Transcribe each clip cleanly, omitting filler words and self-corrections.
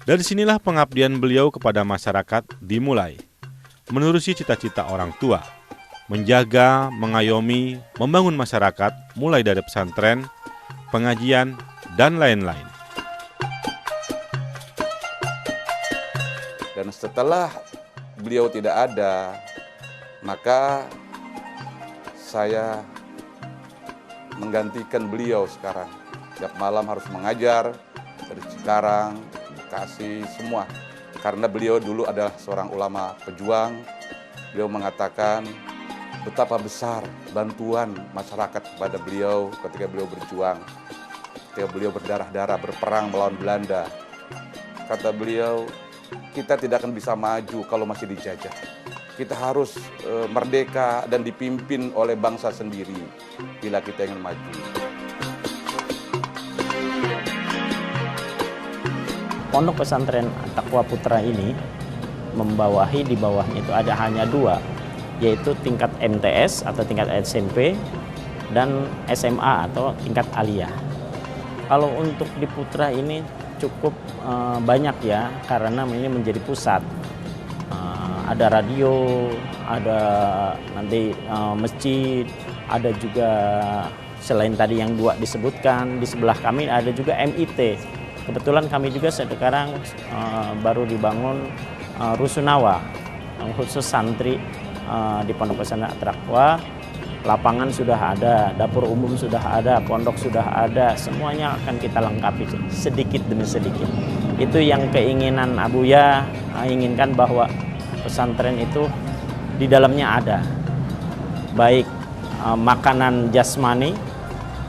Dari sinilah pengabdian beliau kepada masyarakat dimulai. Menerusi cita-cita orang tua, menjaga, mengayomi, membangun masyarakat mulai dari pesantren, pengajian, dan lain-lain. Dan setelah beliau tidak ada, maka saya menggantikan beliau sekarang. Tiap malam harus mengajar dari Cikarang, Bekasi, semua. Karena beliau dulu adalah seorang ulama pejuang. Beliau mengatakan betapa besar bantuan masyarakat kepada beliau ketika beliau berjuang. Ketika beliau berdarah-darah berperang melawan Belanda. Kata beliau, kita tidak akan bisa maju kalau masih dijajah. Kita harus merdeka dan dipimpin oleh bangsa sendiri bila kita ingin maju. Pondok pesantren Taqwa Putra ini di bawahnya itu ada hanya 2, yaitu tingkat MTS atau tingkat SMP dan SMA atau tingkat aliyah. Kalau untuk di Putra ini cukup banyak ya, karena ini menjadi pusat. Ada radio, ada nanti masjid, ada juga selain tadi yang 2 disebutkan, di sebelah kami ada juga MIT. Kebetulan kami juga sekarang baru dibangun Rusunawa, khusus santri di Pondok Pesantren Taqwa. Lapangan sudah ada, dapur umum sudah ada, pondok sudah ada, semuanya akan kita lengkapi sedikit demi sedikit. Itu yang keinginan Abuya, inginkan bahwa pesantren itu di dalamnya ada, baik makanan jasmani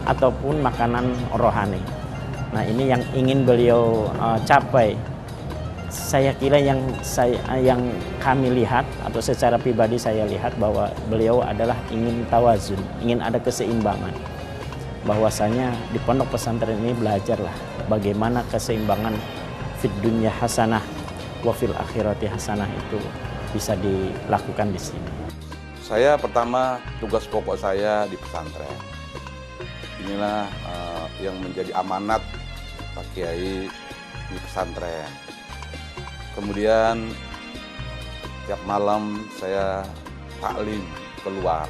ataupun makanan rohani. Nah, ini yang ingin beliau capai. Saya kira yang kami lihat atau secara pribadi saya lihat bahwa beliau adalah ingin tawazun, ingin ada keseimbangan. Bahwasanya di pondok pesantren ini belajarlah bagaimana keseimbangan fid dunya hasanah wa fil akhirati hasanah itu bisa dilakukan di sini. Saya pertama tugas pokok saya di pesantren. Inilah yang menjadi amanat Pak Kiai di pesantren. Kemudian tiap malam saya taklim keluar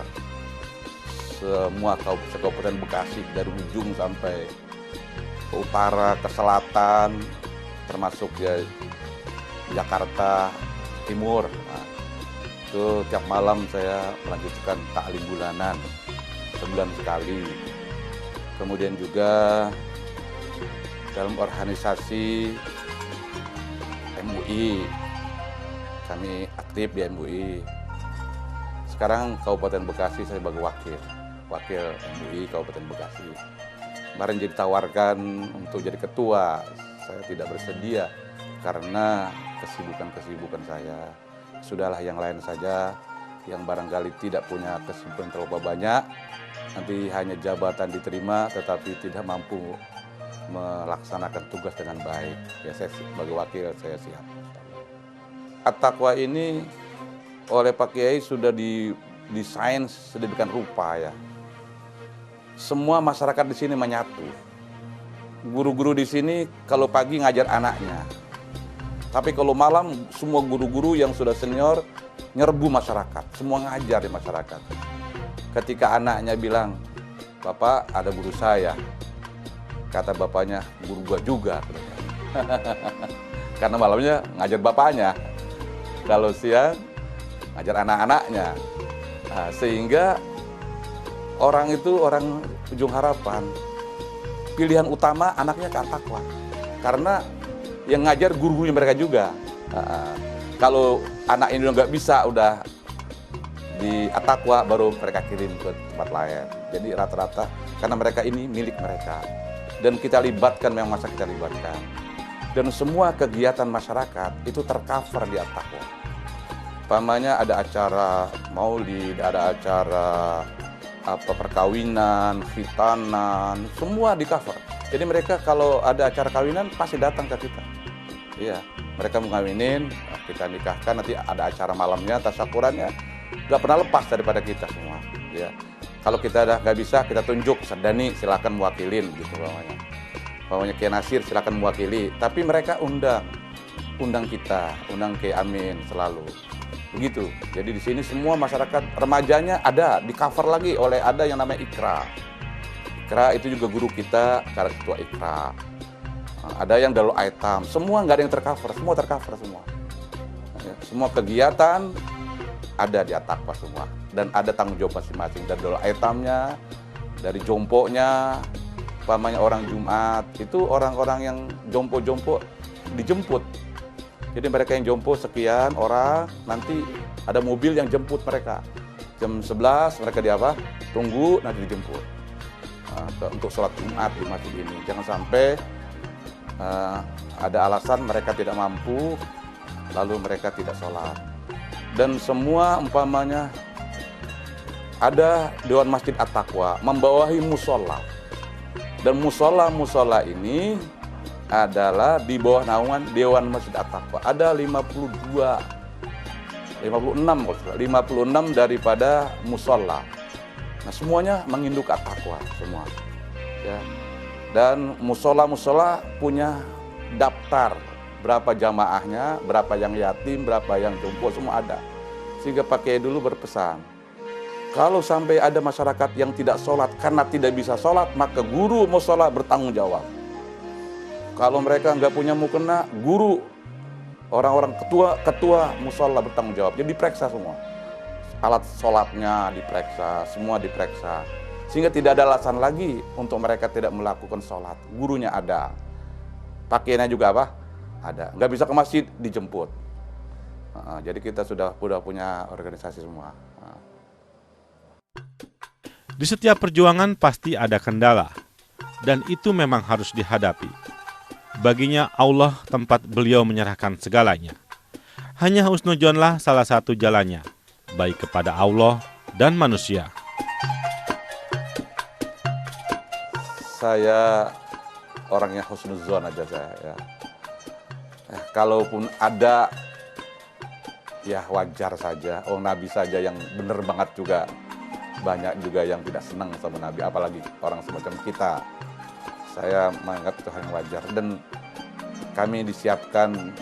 semua Kabupaten Bekasi dari ujung sampai ke utara, ke selatan, termasuk ya Jakarta Timur. Nah, itu tiap malam saya melanjutkan taklim bulanan sebulan sekali. Kemudian juga dalam organisasi MUI, kami aktif di MUI. Sekarang Kabupaten Bekasi saya sebagai wakil MUI Kabupaten Bekasi. Kemarin ditawarkan untuk jadi ketua, saya tidak bersedia karena kesibukan saya. Sudahlah yang lain saja, yang barangkali tidak punya kesibukan terlalu banyak, nanti hanya jabatan diterima tetapi tidak mampu melaksanakan tugas dengan baik. Ya, saya sebagai wakil saya siap. At-Taqwa ini oleh Pak Kiai sudah didesain sedemikian rupa ya. Semua masyarakat di sini menyatu. Guru-guru di sini kalau pagi ngajar anaknya. Tapi kalau malam semua guru-guru yang sudah senior nyerbu masyarakat, semua ngajar di masyarakat. Ketika anaknya bilang, "Bapak, ada guru saya." Kata bapaknya, "Guru gua juga." Karena malamnya ngajar bapaknya. Kalau siang ngajar anak-anaknya. Nah, sehingga orang itu orang ujung harapan. Pilihan utama anaknya ke At-Taqwa. Karena yang ngajar guru-gurunya mereka juga. Kalau anak ini nggak bisa udah di At-Taqwa baru mereka kirim ke tempat lain. Jadi rata-rata karena mereka ini milik mereka. Dan kita libatkan, memang masa kita libatkan. Dan semua kegiatan masyarakat itu tercover di At-Taqwa. Umpamanya ada acara maulid, ada acara perkawinan, khitanan, semua di cover. Jadi mereka kalau ada acara kawinan pasti datang ke kita. Iya, mereka mau ngawinin, kita nikahkan, nanti ada acara malamnya, tasyakurannya, nggak pernah lepas daripada kita semua. Ya, kalau kita udah nggak bisa, kita tunjuk, Serdani silakan mewakilin gitu bawahnya. Bawahnya Kiai Nasir silakan mewakili, tapi mereka undang. undang kita, undang Kiai Amin selalu. Begitu. Jadi di sini semua masyarakat remajanya ada, di cover lagi oleh ada yang namanya Ikra. Ikra itu juga guru kita, cara ketua Ikra. Ada yang Darul Aitam, semua nggak ada yang tercover, semua tercover semua. Ya, semua kegiatan ada di At-Taqwa semua. Dan ada tanggung jawab masing-masing. Dari Darul Aitamnya, dari jomponya, umpamanya orang Jumat, itu orang-orang yang jompo-jompo dijemput. Jadi mereka yang jompo sekian orang, nanti ada mobil yang jemput mereka. Jam 11 mereka di apa? Tunggu, nanti dijemput. Untuk sholat Jumat di masjid ini. Jangan sampai ada alasan mereka tidak mampu, lalu mereka tidak sholat. Dan semua umpamanya ada Dewan Masjid At-Taqwa membawahi musola. Dan musola ini adalah di bawah naungan Dewan Masjid At-Taqwa. Ada 56 daripada musola. Nah, semuanya menginduk At-Taqwa semua. Ya. Dan musola punya daftar berapa jamaahnya, berapa yang yatim, berapa yang jompo, semua ada. Sehingga Pak Kiai dulu berpesan, kalau sampai ada masyarakat yang tidak sholat karena tidak bisa sholat, maka guru musola bertanggung jawab. Kalau mereka nggak punya mukena, guru, orang-orang ketua musola bertanggung jawab. Jadi diperiksa semua. Alat sholatnya diperiksa, semua diperiksa. Sehingga tidak ada alasan lagi untuk mereka tidak melakukan sholat. Gurunya ada. Pakaiannya juga apa? Ada. Nggak bisa ke masjid, dijemput. Jadi kita sudah punya organisasi semua. Di setiap perjuangan pasti ada kendala. Dan itu memang harus dihadapi. Baginya Allah tempat beliau menyerahkan segalanya. Hanya husnudzonlah salah satu jalannya, baik kepada Allah dan manusia. Saya orangnya husnudzon aja saya. Ya. Kalaupun ada, ya wajar saja. Oh, Nabi saja yang benar banget juga. Banyak juga yang tidak senang sama Nabi, apalagi orang semacam kita. Saya menganggap itu hal yang wajar. Dan kami disiapkan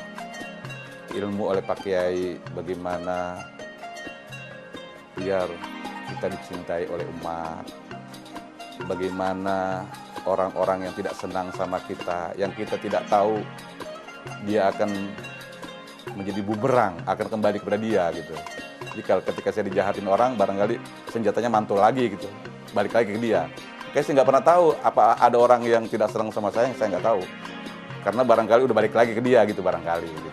ilmu oleh Pak Kiai bagaimana biar kita dicintai oleh umat. Bagaimana orang-orang yang tidak senang sama kita, yang kita tidak tahu, dia akan menjadi bumerang, akan kembali kepada dia gitu. Jadi ketika saya dijahatin orang, barangkali senjatanya mantul lagi gitu, balik lagi ke dia. Kayak saya nggak pernah tahu apa ada orang yang tidak senang sama saya, yang saya nggak tahu. Karena barangkali udah balik lagi ke dia gitu barangkali. Gitu.